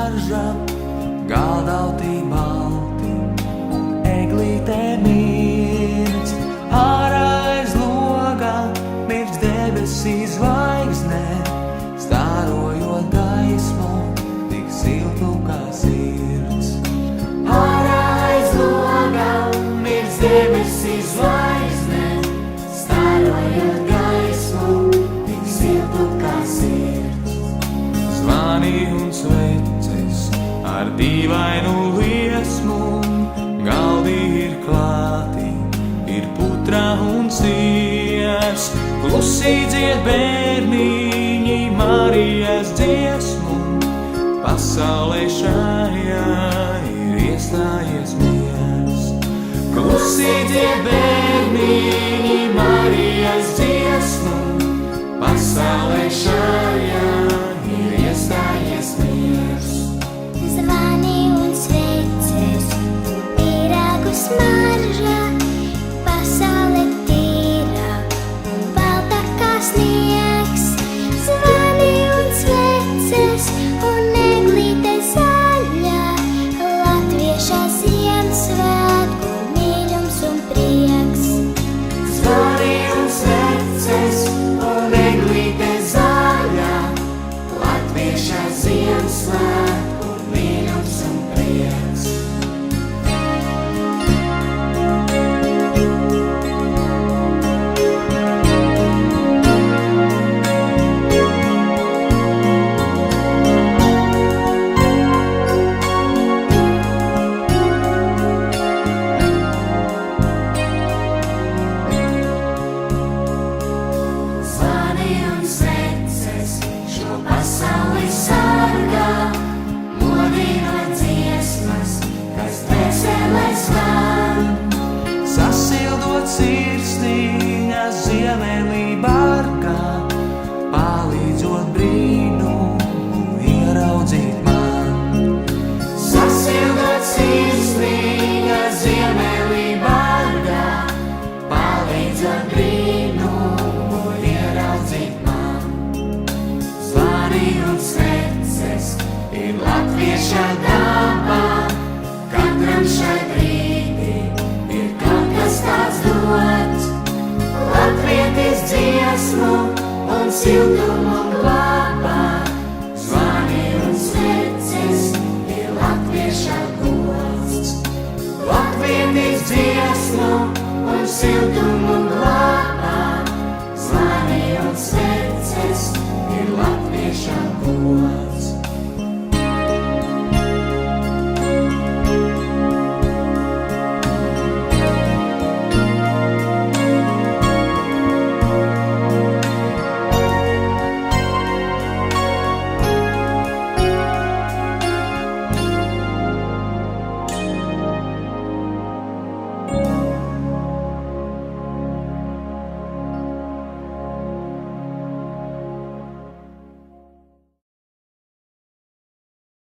smarža, galdauti balti un eglītē mirds. Ārā aiz loga mirds debesīs zvaigzne, stārojot gaismu, tik siltu kā sirds. Ārā aiz loga mirds debesīs zvaigzne, stārojot gaismu, tik siltu kā sirds. Zvani un sveces ar dīvainu liesmu, galdi ir klāti, ir putra un siers. Klusi dzied bērniņi Marijas dziesmu, pasaulē šajā ir iestājies miers. Klusi dzied bērniņi Marijas dziesmu, pasaulē šajā ir iestājies miers. Zvani un sveces, pīrāgus mājās.